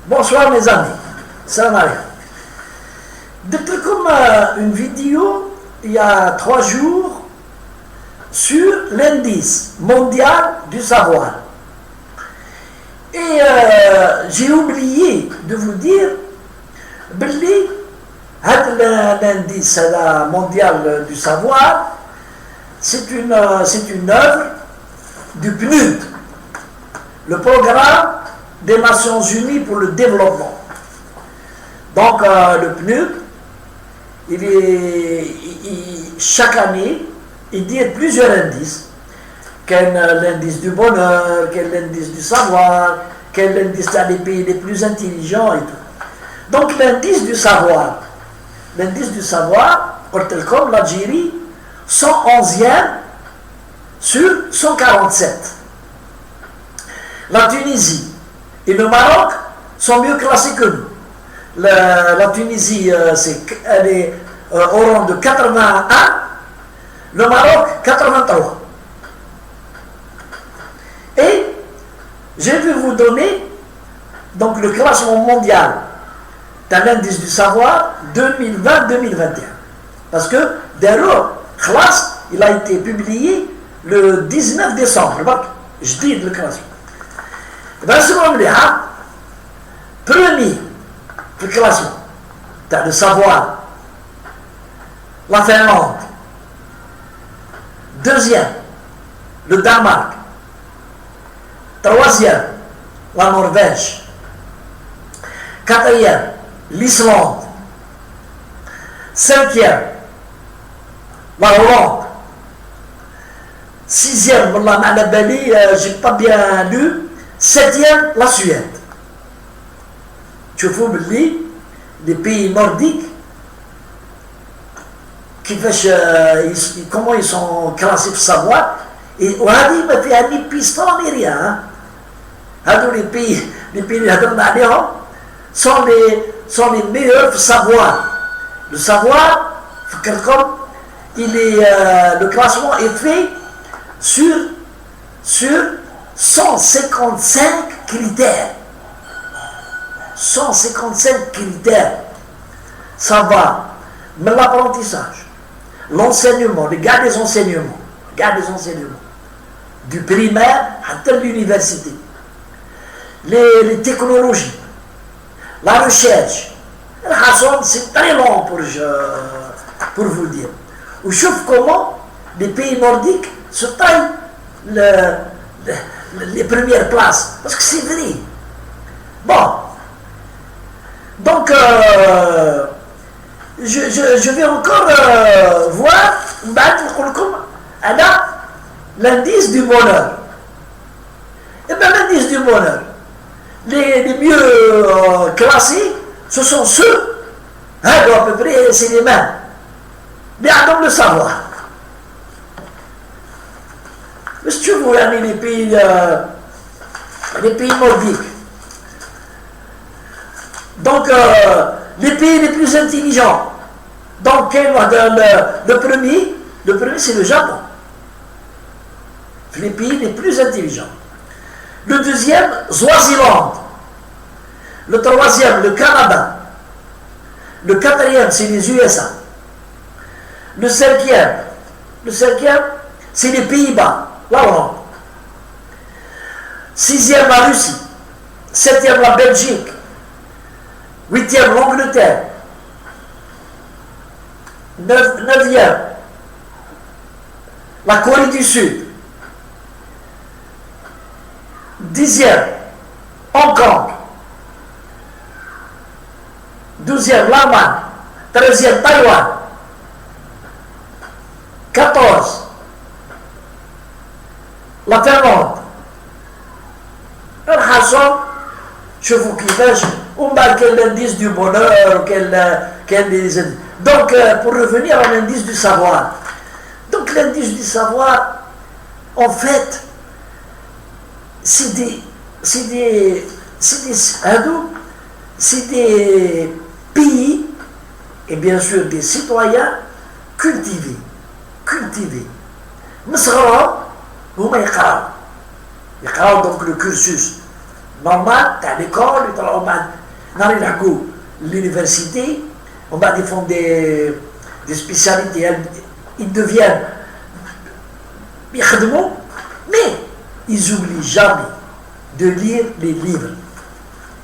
Bonsoir mes amis, salam alaikum. Depuis comme une vidéo il y a 3 jours sur l'indice mondial du savoir. Et j'ai oublié de vous dire l'indice mondial du savoir, c'est une œuvre du PNUD, le programme des Nations Unies pour le développement. Donc le PNUD, chaque année, il dit plusieurs indices. Quel l'indice du bonheur, quel l'indice du savoir, quel l'indice des pays les plus intelligents et tout. Donc l'indice du savoir, comme l'Algérie, 111e sur 147. La Tunisie et le Maroc sont mieux classés que nous. La Tunisie, elle est au rang de 81, le Maroc 83. Et je vais vous donner donc le classement mondial d'un indice du savoir 2020-2021. Parce que d'ailleurs, classe, il a été publié le 19 décembre. Je dis le classement. Premier le classement dans le savoir, la Finlande. Deuxième, le Danemark. Troisième, la Norvège. Quatrième, l'Islande. Cinquième, la Hollande. Sixième, la Malabali, j'ai pas bien lu. Septième, la Suède. Tu vois, les pays nordiques, comment ils sont classés pour savoir. Et on a dit, mais il y a des pistons ni rien. Les pays sont les meilleurs pour savoir. Le savoir, comme le classement est fait sur 155 critères. 155 critères. Ça va. Mais l'apprentissage, l'enseignement, le gars des enseignements, du primaire à l'université, les technologies, la recherche. C'est très long pour vous dire. Ou sauf comment les pays nordiques se taillent les premières places. Parce que c'est vrai. Bon. Donc, je vais encore voir l'indice du bonheur. Et bien l'indice du bonheur, les mieux classés, ce sont ceux, à peu près c'est les mêmes, mais attendons le savoir. Mais si tu vois les pays nordiques, donc les pays les plus intelligents, donc le premier c'est le Japon, les pays les plus intelligents. Le deuxième, Swaziland. Le troisième, le Canada. Le quatrième, c'est les USA. Le cinquième, c'est les Pays-Bas, la Hollande. Sixième, la Russie. Septième, la Belgique. Huitième, l'Angleterre. Neuvième, la Corée du Sud. Dixième, Hong Kong. Douzième, l'Allemagne. 13e, Taïwan. 14, la Finlande. Je vous kiffe, on marque l'indice du bonheur, donc, pour revenir à l'indice du savoir. Donc, l'indice du savoir, en fait, c'est des pays, et bien sûr des citoyens cultivés. مصغرهم هما يقراو donc le cursus normal, à l'école, on va l'université, on va défendre des spécialités, ils deviennent mais ils n'oublient jamais de lire les livres.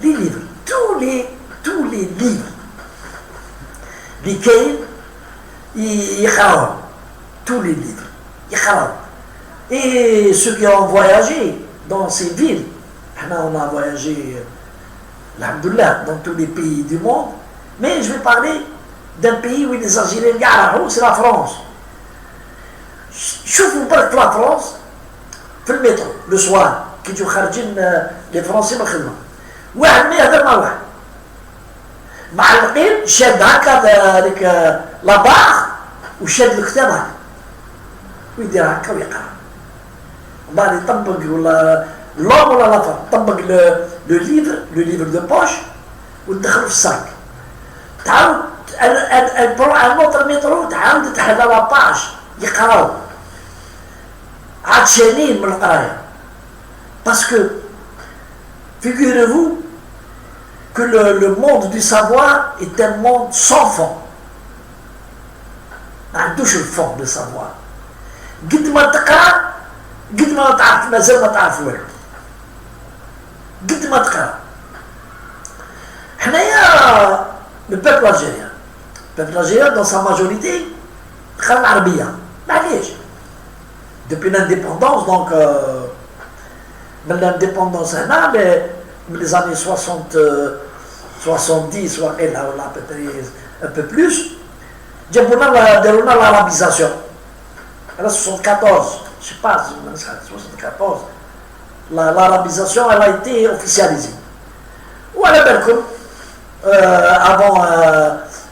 Les livres, tous les livres. Lesquels ils tous les livres. Et ceux qui ont voyagé dans ces villes, on a voyagé, alhamdoulilah, dans tous les pays du monde, mais je vais parler d'un pays où les Algériens, c'est la France. شوفوا برك في فرنسا في المترو لو سوار كي يجوا خارجين لي فرونسي من الخدمه واحد ما يهضر مع واحد معلقين شاد هكا هذيك لاباغ وشاد الكتاب هكا ويدير هكا ويقرا ومن بعد يطبق ولا لوم ولا لافا طبق لو ليفر دو بوش وتدخلو في الساك تعاود البرو ان اوتر مترو تعاود تحل لاباج يقراو عطشانين من القرايه باسكو figurez-vous que le monde du savoir est un monde sans fond. ما عندوش الفond de savoir. قد ما تقرا قد ما تعرف مازال ما تعرف والو. قد ما تقرا. حنايا le peuple algérien. Le peuple algérien dans sa majorité تقرا العربيه. معليش. Depuis l'indépendance, donc l'indépendance les années 60, 70, soit peut-être un peu plus, l'arabisation. Elle a 74, je ne sais pas, 74. L'arabisation, elle a été officialisée. Ou à avant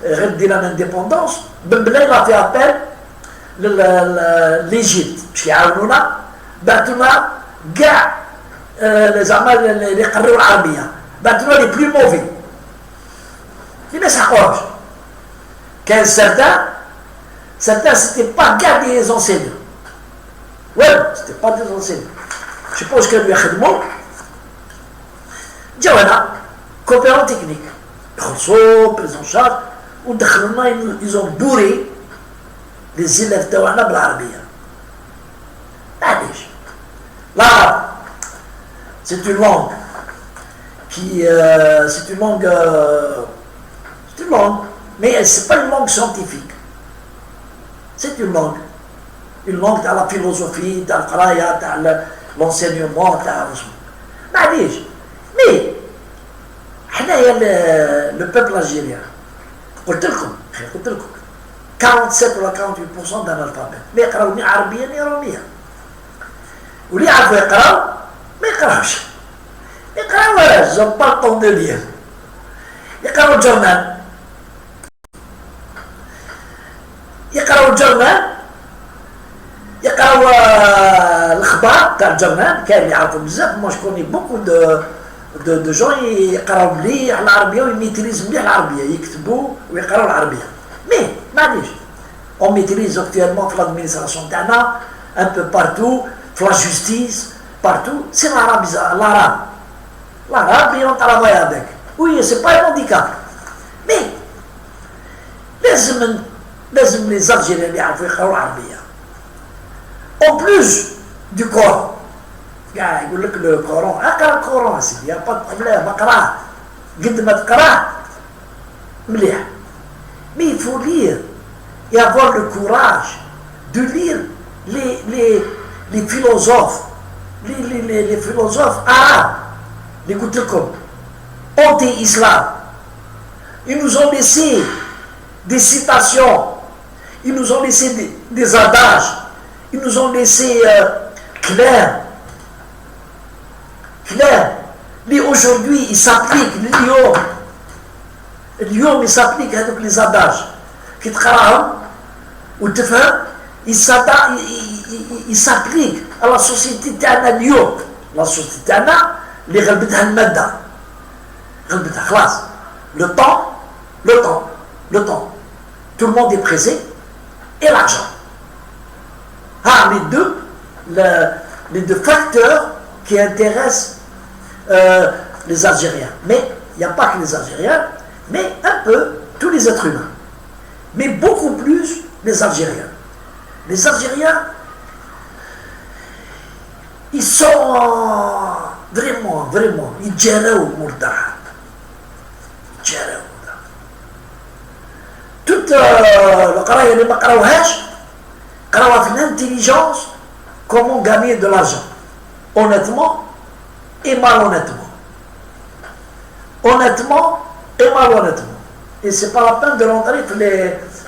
l'indépendance, Bembelé a fait appel l'Égypte. باش يعاونونا بعثونا كاع زعما اللي يقريو العربيه بعثونا لي بلو موفي اللي ما يسحقوهمش كان certains c'était pas كاع دي enseignants والو c'était pas des enseignants je pense كانوا يخدموا جاو هنا كوبيرون تكنيك يخلصوا بريزون شارج ودخلونا ils ont bourré les élèves تاعنا بالعربيه L'arabe, c'est une langue qui, c'est une langue, mais c'est pas une langue scientifique. C'est une langue dans la philosophie, dans l'enseignement, mais le peuple algérien, قلت لكم 47 ولا 48% d'analphabètes, ما يقراو ني عربيه ني روميه. واللي يعرفوا يقراو ما يقراوش يقراو زون با طون دو لير يقراو الجورنال يقراو الاخبار تاع الجورنال كاين اللي يعرفوا بزاف moi je connais beaucoup de gens يقراو مليح العربيه ويميتريز مليح العربيه يكتبوا ويقراو العربيه مي معليش on maîtrise actuellement في l'administration تاعنا un peu partout la justice, partout, c'est l'arabe. L'arabe, on travaille avec. Oui, c'est pas un handicap. Mais, les Algériens, en plus du Coran, le Coran, il n'y a pas de problème, mais il faut lire et avoir le courage de lire les philosophes, les philosophes arabes, écoutez comme anti-islam, ils nous ont laissé des citations, ils nous ont laissé des adages, ils nous ont laissé clair. Mais aujourd'hui, ils s'appliquent, l'yom, il s'applique avec les adages. Qui travaillent, ou te fait, il s'applique à la société تاعنا اليوم. La société تاعنا اللي غلبتها المادة. غلبتها خلاص. Le temps. Tout le monde est pressé. Et l'argent. Les deux facteurs qui intéressent les Algériens. Mais il n'y a pas que les Algériens, mais un peu tous les êtres humains. Mais beaucoup plus les Algériens. Les Algériens, ils sont vraiment, ils gèrent Mourda. Toute le qaraïa اللي ما قراوهاش قراوها في l'intelligence, comment gagner de l'argent honnêtement et malhonnêtement. Honnêtement et malhonnêtement. Et c'est pas la peine de rentrer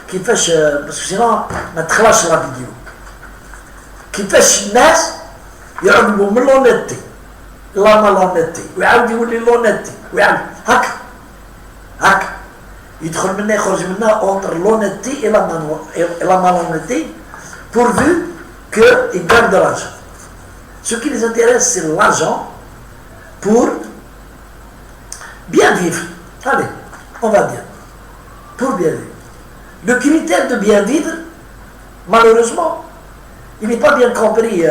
كيفاش parce que sinon ما تخلاش la vidéo. كيفاش الناس يعقبوا من لونيتي لا مالونيتي ويعاود يولي لونيتي ويعاود هكا يدخل منا يخرج منا entre l'honnêteté et la malhonnêteté pourvu qu'ils gagnent de l'argent. Ce qui les intéresse, c'est l'argent pour bien vivre. Allez, on va dire. Pour bien vivre. Le critère de bien vivre, malheureusement, il n'est pas bien compris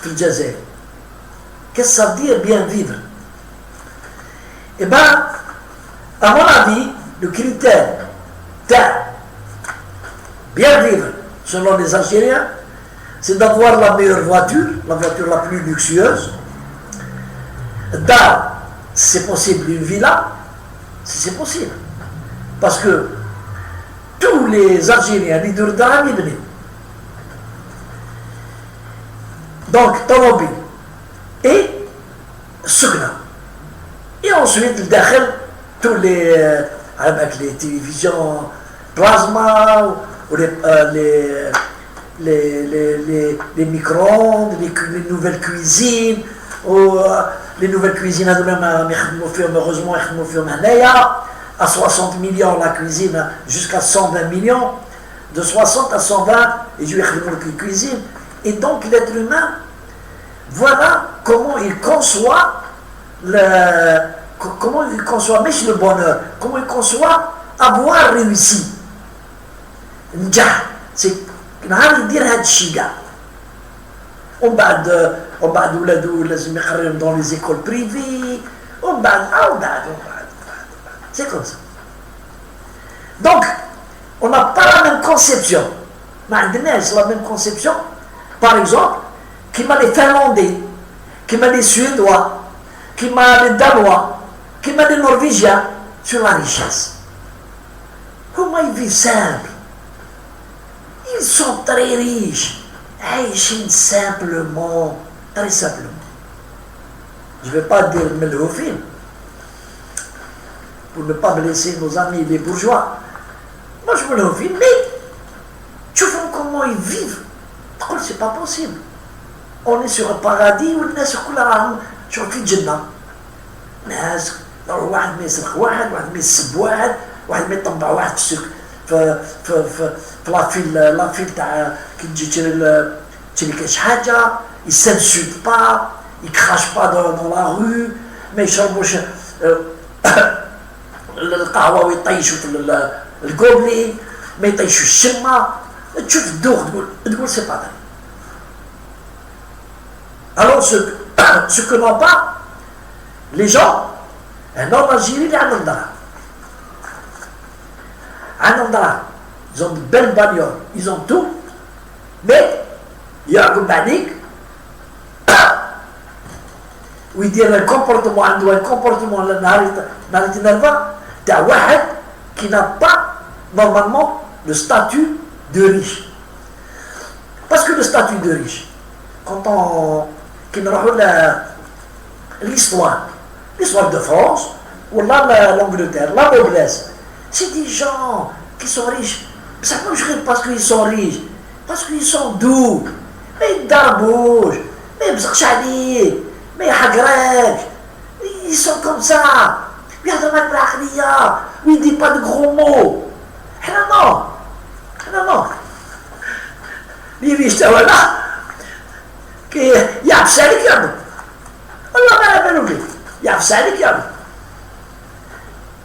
في الجزائر. Qu'est-ce que ça veut dire bien vivre? Eh bien, à mon avis, le critère de bien vivre, selon les Algériens, c'est d'avoir la meilleure voiture, la voiture la plus luxueuse, d'avoir, si c'est possible, une villa, si c'est possible. Parce que tous les Algériens, les Dourdans, ils venaient. Donc, Torobi et Soukna. Et ensuite, le Dakhel, tous avec les télévisions plasma, ou les micro-ondes, les nouvelles cuisines, ou les nouvelles cuisines, heureusement, à 60 millions la cuisine, jusqu'à 120 millions, de 60 à 120, et je vais la cuisine. Et donc l'être humain, voilà comment il conçoit comment il conçoit mais le bonheur, comment il conçoit avoir réussi. C'est نهار يدير هاد الشيء كاع ومن بعد ولادو لازم يقريهم dans les écoles privées ومن بعد c'est comme ça. Donc on n'a pas la même conception, ما عندناش la même conception. Par exemple, qui m'a les Finlandais, qui m'a les Suédois, qui m'a les Danois, qui m'a les Norvégiens sur la richesse. Comment ils vivent simple? Ils sont très riches, Aïchine simplement, très simplement. Je ne vais pas dire Melhoufine, pour ne pas blesser nos amis les bourgeois. Moi je Melhoufine, mais tu vois comment ils vivent. C'est pas possible. On est sur un paradis où الناس كلها راهم شوف في الجنة. ناس واحد ما يسرق واحد ما يسب واحد ما يطبع واحد في لافيل تاع كي تجي تشري كاش حاجة، ils s'insultent pas, ils crachent pas dans la rue، ما يشربوش القهوة ويطيشوا في الكوبلي، ما يطيشوا الشمة، تشوف الدوخ تقول c'est pas vrai. Alors ce que n'ont pas les gens, un homme algérien, il a un drap. Ils ont de belles bagnoles, ils ont tout, mais il y a un banik où il dit un comportement qui n'a pas normalement le statut de riche. Parce que le statut de riche, quand on l'histoire de France, ou l'Angleterre, la noblesse, c'est des gens qui sont riches. Ça ne peut pas parce qu'ils sont riches, parce qu'ils sont doux, mais ils darbouchent, mais ils mais ils sont comme ça. Il ne dit pas de gros mots. Non. Les riches, voilà. يعرف سالك يعمل والله ما بالو فيه يعرف سالك يعمل.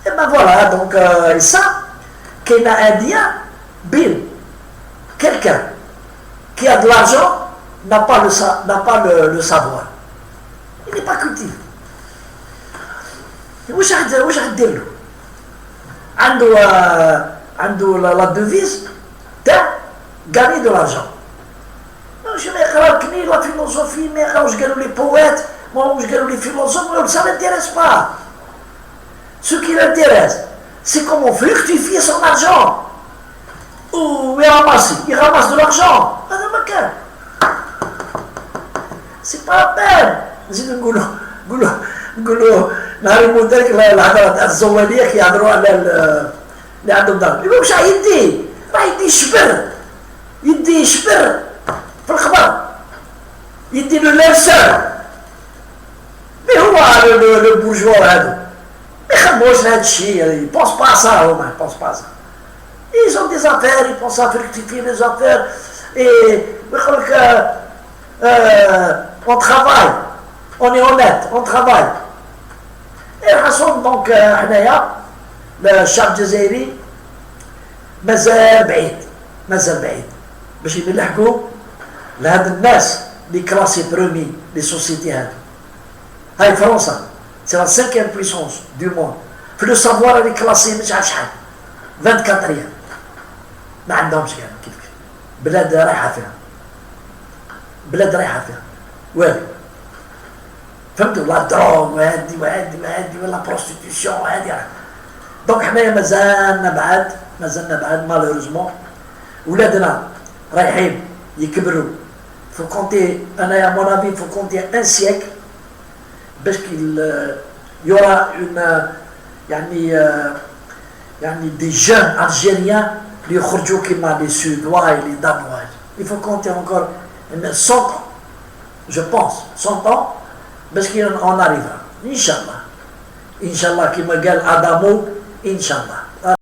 Et ben voilà, donc ça, qu'il y a un lien, quelqu'un qui a de l'argent n'a pas le savoir. il n'est pas cultivé. واش غدير له؟ عنده لا ديفيز تاع gagner de l'argent. Je ما يقراو كني لا فيلوزوفي، ما يقراوش قالوا لي بويت، ما واش قالوا لي فيلوزوف، ça l'intéresse pas. Ce qui l'intéresse, c'est comment fructifier son argent. Ou il ramasse de l'argent. C'est pas la peine. نزيد نقولوا نهار المدرك الهضره تاع الزواليه كيهضروا على اللي عندهم ضرب، يقول واش راه يدي يشبر في الخبر، يدي له لانسان. مي هو لو بورجوا هادو ما يخموش لهاد الشيء، يبونس با سا، هما يبونس با سا. Ils ont des affaires, ils pensent à fructifier les affaires, et on travaille, on est honnête, on travaille. Et Hassan, donc, الشعب الجزائري مازال بعيد باش يلحقوا لهاد الناس اللي كلاسي برومي لي سوسيتي هادو. هاي فرنسا سي لا 5e puissance du monde في لو سافوار، اللي كلاسي مش عارف شحال 24 ما عندهمش كاع كيف بلاد رايحه فيها والو. فهمتوا؟ لا دروغ وهادي ولا بروستيتيسيون وهادي. دونك حنايا مازالنا بعاد مالوروزمون. ولادنا رايحين يكبروا. فو كونتي انايا مون افي فو كونتي ان سيكل باش يورا اون يعني دي جون الجيريان اللي يخرجوا كيما لي سودوا لي دانوا. Il faut compter encore 100 ans, je pense, 100 ans, parce qu'on arrivera. Inch'Allah. Inch'Allah, qui me gueule Adamo, Inch'Allah.